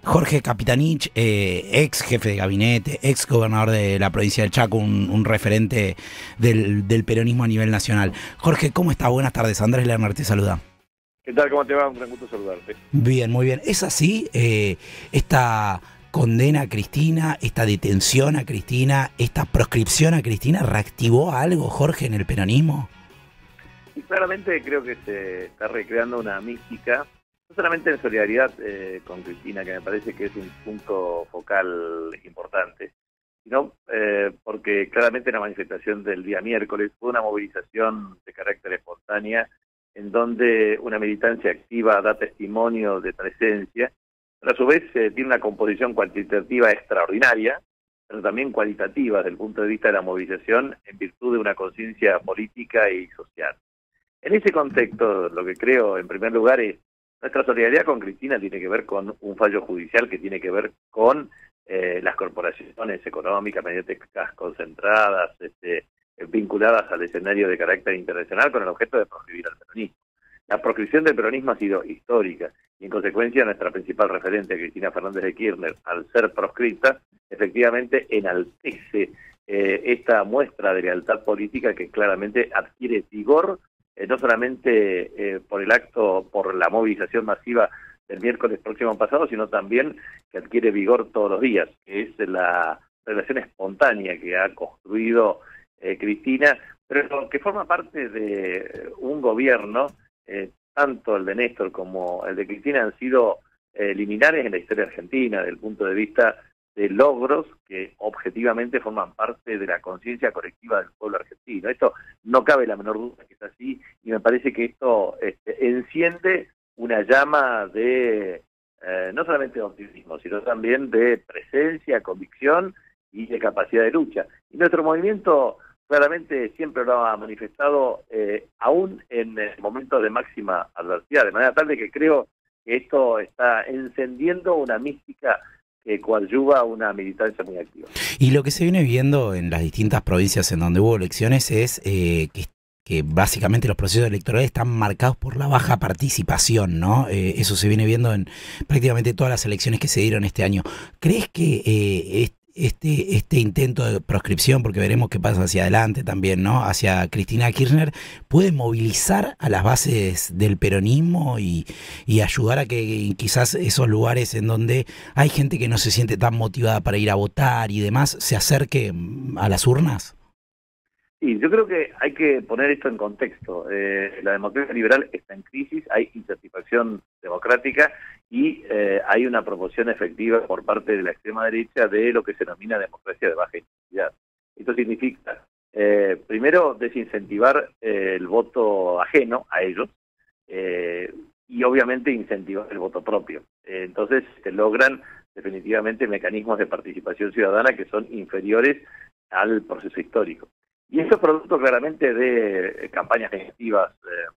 Jorge Capitanich, ex jefe de gabinete, ex gobernador de la provincia del Chaco, un referente del peronismo a nivel nacional. Jorge, ¿cómo está? Buenas tardes. Andrés Lerner te saluda. ¿Qué tal? ¿Cómo te va? Un gran gusto saludarte. Bien, muy bien. ¿Es así? Esta condena a Cristina, esta detención a Cristina, esta proscripción a Cristina, ¿reactivó algo, Jorge, en el peronismo? Y claramente creo que se está recreando una mística, no solamente en solidaridad con Cristina, que me parece que es un punto focal importante, sino porque claramente la manifestación del día miércoles fue una movilización de carácter espontánea, en donde una militancia activa da testimonio de presencia, pero a su vez tiene una composición cuantitativa extraordinaria, pero también cualitativa desde el punto de vista de la movilización en virtud de una conciencia política y social. En ese contexto, lo que creo en primer lugar es nuestra solidaridad con Cristina tiene que ver con un fallo judicial que tiene que ver con las corporaciones económicas, mediáticas concentradas, vinculadas al escenario de carácter internacional con el objeto de proscribir al peronismo. La proscripción del peronismo ha sido histórica y en consecuencia nuestra principal referente, Cristina Fernández de Kirchner, al ser proscripta, efectivamente enaltece esta muestra de lealtad política que claramente adquiere vigor no solamente por el acto, por la movilización masiva del miércoles próximo pasado, sino también que adquiere vigor todos los días, que es la relación espontánea que ha construido Cristina, pero que forma parte de un gobierno, tanto el de Néstor como el de Cristina han sido liminares en la historia argentina, desde el punto de vista de logros que objetivamente forman parte de la conciencia colectiva del pueblo argentino. Esto no cabe la menor duda que es así, y me parece que esto enciende una llama de no solamente de optimismo, sino también de presencia, convicción y de capacidad de lucha. Y nuestro movimiento claramente siempre lo ha manifestado, aún en momentos de máxima adversidad, de manera tal de que creo que esto está encendiendo una mística que coadyuva una militancia muy activa. Y lo que se viene viendo en las distintas provincias en donde hubo elecciones es que básicamente los procesos electorales están marcados por la baja participación, ¿no? Eso se viene viendo en prácticamente todas las elecciones que se dieron este año. ¿Crees que este intento de proscripción, porque veremos qué pasa hacia adelante también, ¿no? Hacia Cristina Kirchner, puede movilizar a las bases del peronismo y ayudar a que quizás esos lugares en donde hay gente que no se siente tan motivada para ir a votar y demás, se acerque a las urnas? Sí, yo creo que hay que poner esto en contexto. La democracia liberal está en crisis, hay insatisfacción democrática y hay una promoción efectiva por parte de la extrema derecha de lo que se denomina democracia de baja intensidad. Esto significa, primero, desincentivar el voto ajeno a ellos y obviamente incentivar el voto propio. Entonces se logran definitivamente mecanismos de participación ciudadana que son inferiores al proceso histórico. Y eso es producto claramente de campañas negativas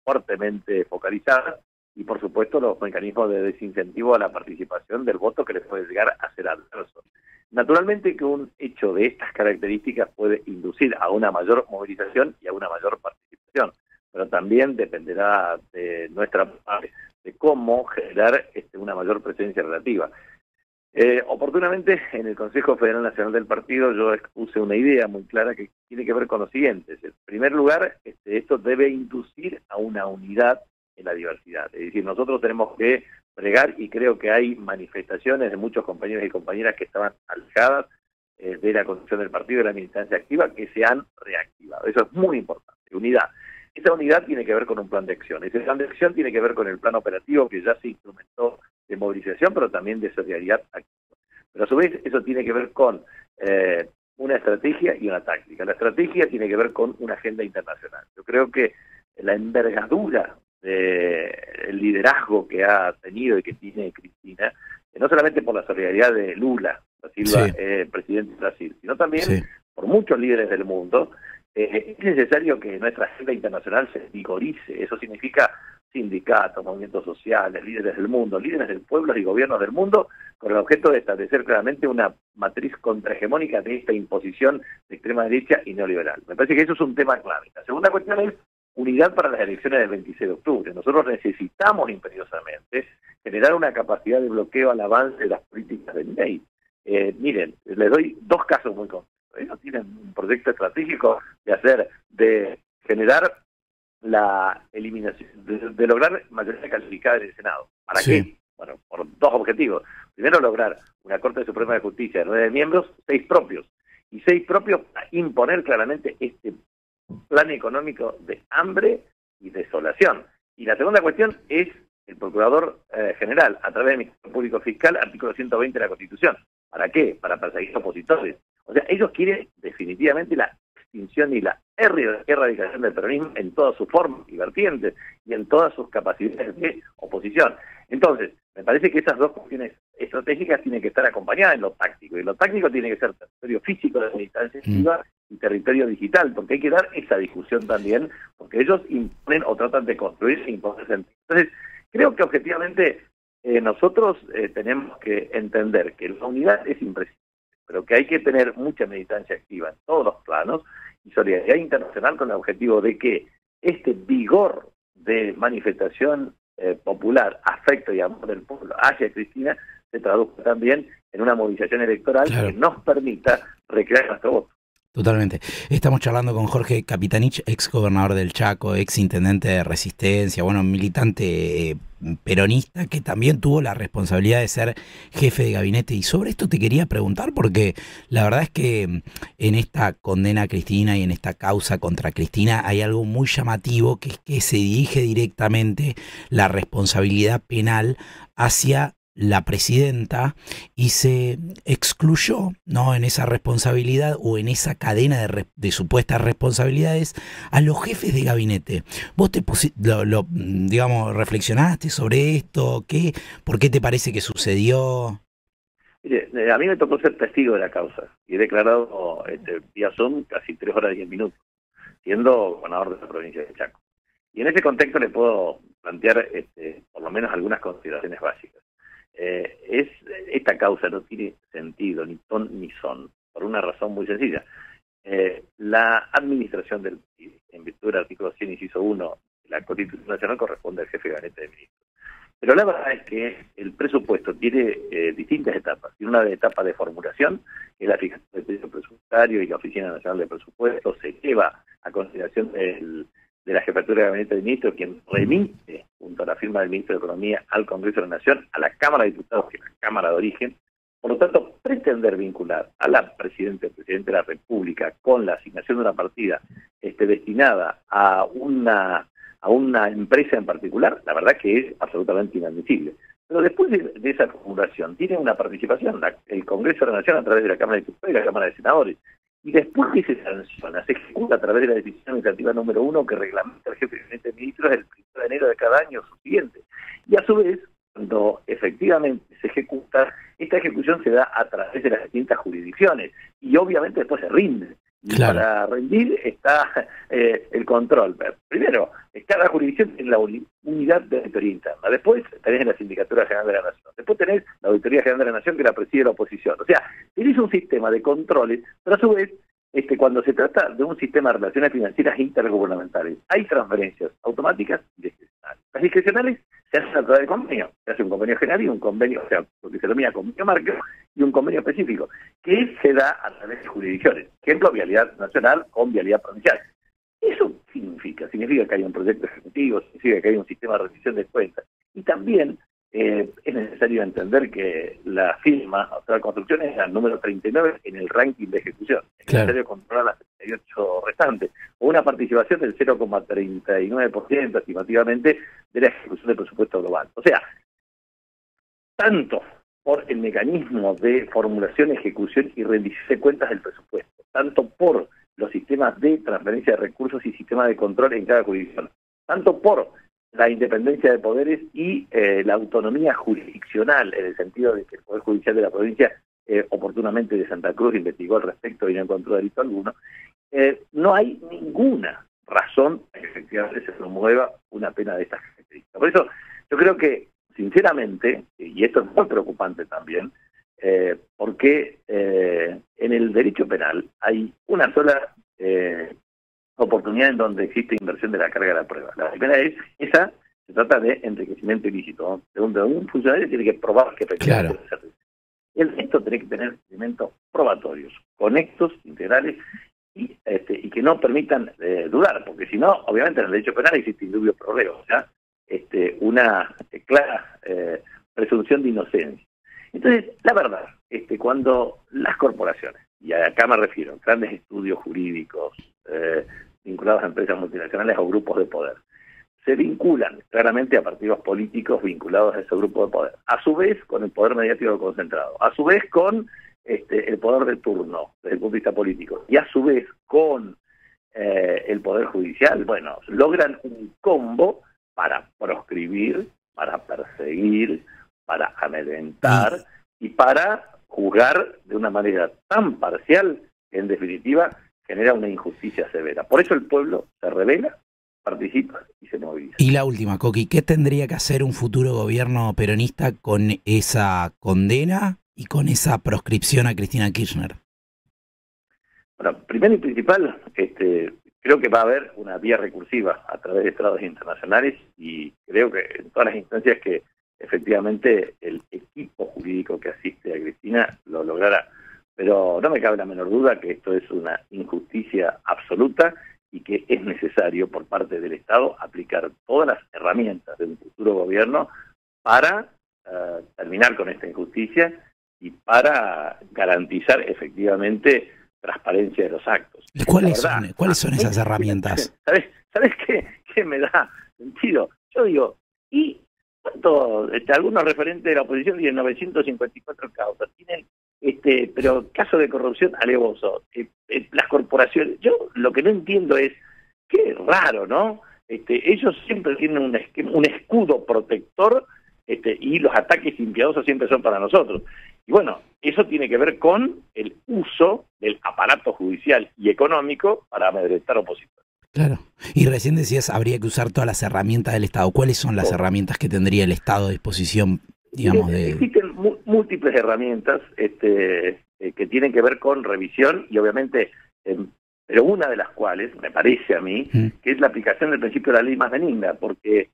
fuertemente focalizadas y por supuesto los mecanismos de desincentivo a la participación del voto que les puede llegar a ser adverso. Naturalmente que un hecho de estas características puede inducir a una mayor movilización y a una mayor participación, pero también dependerá de nuestra parte, de cómo generar una mayor presencia relativa. Oportunamente, en el Consejo Federal Nacional del Partido yo expuse una idea muy clara que tiene que ver con lo siguiente. En primer lugar, esto debe inducir a una unidad en la diversidad. Es decir, nosotros tenemos que pregar, y creo que hay manifestaciones de muchos compañeros y compañeras que estaban alejadas de la construcción del partido, de la militancia activa, que se han reactivado. Eso es muy importante, unidad. Esa unidad tiene que ver con un plan de acción. Ese plan de acción tiene que ver con el plan operativo que ya se instrumentó de movilización, pero también de solidaridad activa. Pero a su vez eso tiene que ver con una estrategia y una táctica. La estrategia tiene que ver con una agenda internacional. Yo creo que la envergadura del liderazgo que ha tenido y que tiene Cristina, no solamente por la solidaridad de Lula da Silva, sí, presidente de Brasil, sino también sí, por muchos líderes del mundo, es necesario que nuestra agenda internacional se vigorice. Eso significa sindicatos, movimientos sociales, líderes del mundo, líderes del pueblo y gobiernos del mundo, con el objeto de establecer claramente una matriz contrahegemónica de esta imposición de extrema derecha y neoliberal. Me parece que eso es un tema clave. La segunda cuestión es unidad para las elecciones del 26 de octubre. Nosotros necesitamos imperiosamente generar una capacidad de bloqueo al avance de las políticas del ley. Miren, les doy dos casos muy concretos. Ellos tienen un proyecto estratégico de generar la eliminación, de lograr mayoría calificada en el Senado. ¿Para qué? Bueno, por dos objetivos. Primero, lograr una Corte Suprema de Justicia de 9 miembros, 6 propios. Y 6 propios para imponer claramente este plan económico de hambre y desolación. Y la segunda cuestión es el Procurador General, a través del Ministerio Público Fiscal, artículo 120 de la Constitución. ¿Para qué? Para perseguir opositores. O sea, ellos quieren definitivamente la extinción y la erradicación del peronismo en todas sus formas y vertientes y en todas sus capacidades de oposición. Entonces, me parece que esas dos cuestiones estratégicas tienen que estar acompañadas en lo táctico, y lo táctico tiene que ser territorio físico de militancia activa y territorio digital, porque hay que dar esa discusión también, porque ellos imponen o tratan de construir e imponer sentido. Entonces, creo que objetivamente nosotros tenemos que entender que la unidad es imprescindible, pero que hay que tener mucha militancia activa en todos los planos y solidaridad internacional con el objetivo de que este vigor de manifestación popular, afecto y amor del pueblo hacia Cristina se traduzca también en una movilización electoral que nos permita recrear nuestro voto. Totalmente. Estamos charlando con Jorge Capitanich, ex gobernador del Chaco, ex intendente de Resistencia, bueno, militante peronista que también tuvo la responsabilidad de ser jefe de gabinete. Y sobre esto te quería preguntar, porque la verdad es que en esta condena a Cristina y en esta causa contra Cristina hay algo muy llamativo, que es que se dirige directamente la responsabilidad penal hacia la presidenta y se excluyó, ¿no?, en esa responsabilidad o en esa cadena de supuestas responsabilidades a los jefes de gabinete. ¿Vos te digamos, reflexionaste sobre esto? ¿Por qué te parece que sucedió? Mire, a mí me tocó ser testigo de la causa y he declarado vía Zoom casi 3 horas y 10 minutos, siendo gobernador de la provincia de Chaco. Y en ese contexto le puedo plantear por lo menos algunas consideraciones básicas. Esta causa no tiene sentido, ni ton ni son, por una razón muy sencilla. La administración del país, en virtud del artículo 100, inciso 1 de la Constitución Nacional, corresponde al jefe de gabinete de ministros. Pero la verdad es que el presupuesto tiene distintas etapas. Tiene una etapa de formulación, que es la fijación del precio presupuestario, y la Oficina Nacional de Presupuestos se lleva a consideración de la Jefatura de Gabinete de Ministros, quien remite, junto a la firma del Ministro de Economía, al Congreso de la Nación, a la Cámara de Diputados, que es la Cámara de Origen. Por lo tanto, pretender vincular a la Presidente de la República con la asignación de una partida destinada a una empresa en particular, la verdad que es absolutamente inadmisible. Pero después de esa formulación, tiene una participación el Congreso de la Nación a través de la Cámara de Diputados y la Cámara de Senadores. Y después que se sanciona, se ejecuta a través de la decisión administrativa número 1 que reglamenta el jefe de gabinete de ministros el 1 de enero de cada año subsiguiente. Y a su vez, cuando efectivamente se ejecuta, esta ejecución se da a través de las distintas jurisdicciones y obviamente después se rinde. Y claro, para rendir está el control. Primero, cada jurisdicción tiene la unidad de auditoría interna. Después tenés la Sindicatura General de la Nación. Después tenés la Auditoría General de la Nación, que la preside la oposición. O sea, tenés un sistema de controles, pero a su vez, cuando se trata de un sistema de relaciones financieras intergubernamentales, hay transferencias automáticas y discrecionales. Las discrecionales se hacen a través de convenio. Se hace un convenio general y un convenio, o sea, lo que se denomina convenio marco, y un convenio específico, que se da a través de jurisdicciones. Ejemplo, vialidad nacional con vialidad provincial. ¿Eso significa? Significa que hay un proyecto ejecutivo, significa que hay un sistema de rendición de cuentas. Y también es necesario entender que la firma Austral Construcción es la número 39 en el ranking de ejecución. Es necesario controlar las 38 restantes, o una participación del 0,39% estimativamente de la ejecución del presupuesto global. O sea, tanto por el mecanismo de formulación, ejecución y rendición de cuentas del presupuesto, tanto por los sistemas de transferencia de recursos y sistemas de control en cada jurisdicción, tanto por la independencia de poderes y la autonomía jurisdiccional, en el sentido de que el Poder Judicial de la provincia, oportunamente de Santa Cruz, investigó al respecto y no encontró delito alguno, no hay ninguna razón para que efectivamente se promueva una pena de estas características. Por eso, yo creo que, sinceramente, y esto es muy preocupante también, porque en el derecho penal hay una sola oportunidad en donde existe inversión de la carga de la prueba. La primera es, esa se trata de enriquecimiento ilícito, ¿no? De un funcionario tiene que probar que efectivamente claro. el resto tiene que tener elementos probatorios, conectos, integrales, y que no permitan dudar, porque si no, obviamente en el derecho penal existe indubio pro reo, o sea, una clara presunción de inocencia. Entonces, la verdad, cuando las corporaciones, y acá me refiero a grandes estudios jurídicos vinculados a empresas multinacionales o grupos de poder, se vinculan claramente a partidos políticos vinculados a ese grupo de poder, a su vez con el poder mediático concentrado, a su vez con el poder de turno desde el punto de vista político, y a su vez con el poder judicial, bueno, logran un combo para proscribir, para perseguir, para amedrentar y para juzgar de una manera tan parcial que en definitiva genera una injusticia severa. Por eso el pueblo se rebela, participa y se moviliza. Y la última, Coqui, ¿qué tendría que hacer un futuro gobierno peronista con esa condena y con esa proscripción a Cristina Kirchner? Bueno, primero y principal, creo que va a haber una vía recursiva a través de tratados internacionales y creo que en todas las instancias que efectivamente el equipo jurídico que asiste a Cristina lo logrará. Pero no me cabe la menor duda que esto es una injusticia absoluta y que es necesario por parte del Estado aplicar todas las herramientas de un futuro gobierno para terminar con esta injusticia y para garantizar efectivamente transparencia de los actos. ¿Cuáles son esas herramientas? ¿Sabes qué me da sentido? Yo digo, ¿y cuánto? Algunos referentes de la oposición tienen 954 causas, tienen pero caso de corrupción alevoso, las corporaciones, yo lo que no entiendo es, qué raro, ¿no? Ellos siempre tienen un escudo protector, y los ataques impiadosos siempre son para nosotros. Y bueno, eso tiene que ver con el uso del aparato judicial y económico para amedrentar opositores. Claro. Y recién decías, habría que usar todas las herramientas del Estado. ¿Cuáles son las herramientas que tendría el Estado a disposición, digamos, Existen múltiples herramientas que tienen que ver con revisión y obviamente, pero una de las cuales, me parece a mí, que es la aplicación del principio de la ley más benigna, porque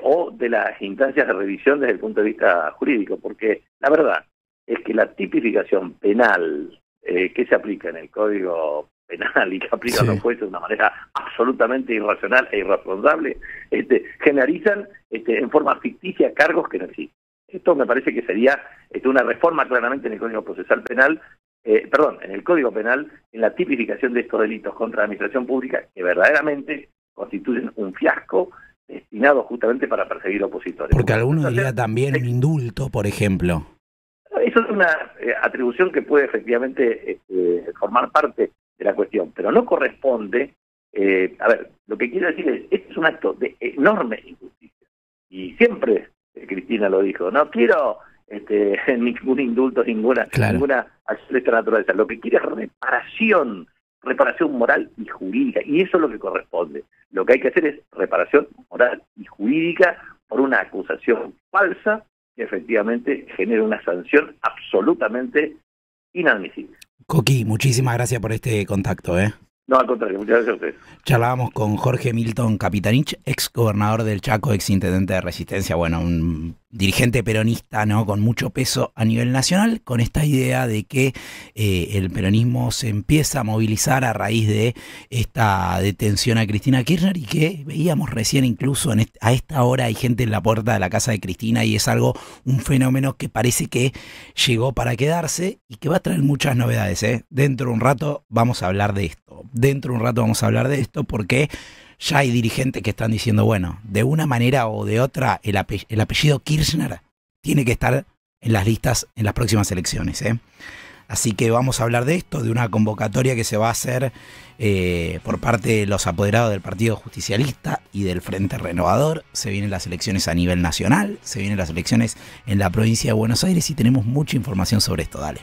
o de las instancias de revisión desde el punto de vista jurídico, porque la verdad es que la tipificación penal que se aplica en el Código Penal y que aplican los jueces de una manera absolutamente irracional e irresponsable, generalizan en forma ficticia cargos que no existen. Esto me parece que sería una reforma claramente en el Código Procesal Penal, en el Código Penal, en la tipificación de estos delitos contra la administración pública que verdaderamente constituyen un fiasco destinado justamente para perseguir opositores. Porque algunos dirían también un indulto, por ejemplo. Eso es una atribución que puede efectivamente formar parte de la cuestión, pero no corresponde. A ver, lo que quiero decir es, este es un acto de enorme injusticia. Y siempre Cristina lo dijo, no quiero ningún indulto, ninguna acción de esta naturaleza. Lo que quiere es reparación moral y jurídica, y eso es lo que corresponde. Lo que hay que hacer es reparación moral y jurídica por una acusación falsa que efectivamente genera una sanción absolutamente inadmisible. Coqui, muchísimas gracias por este contacto, No, al contrario, muchas gracias a ustedes. Charlábamos con Jorge Milton Capitanich, ex gobernador del Chaco, ex intendente de Resistencia, bueno, un dirigente peronista, ¿no?, con mucho peso a nivel nacional, con esta idea de que el peronismo se empieza a movilizar a raíz de esta detención a Cristina Kirchner y que veíamos recién incluso a esta hora hay gente en la puerta de la casa de Cristina y es un fenómeno que parece que llegó para quedarse y que va a traer muchas novedades, Dentro de un rato vamos a hablar de esto. Porque ya hay dirigentes que están diciendo, bueno, de una manera o de otra, el apellido Kirchner tiene que estar en las listas en las próximas elecciones, Así que vamos a hablar de esto, de una convocatoria que se va a hacer por parte de los apoderados del Partido Justicialista y del Frente Renovador. Se vienen las elecciones a nivel nacional, se vienen las elecciones en la provincia de Buenos Aires y tenemos mucha información sobre esto. Dale.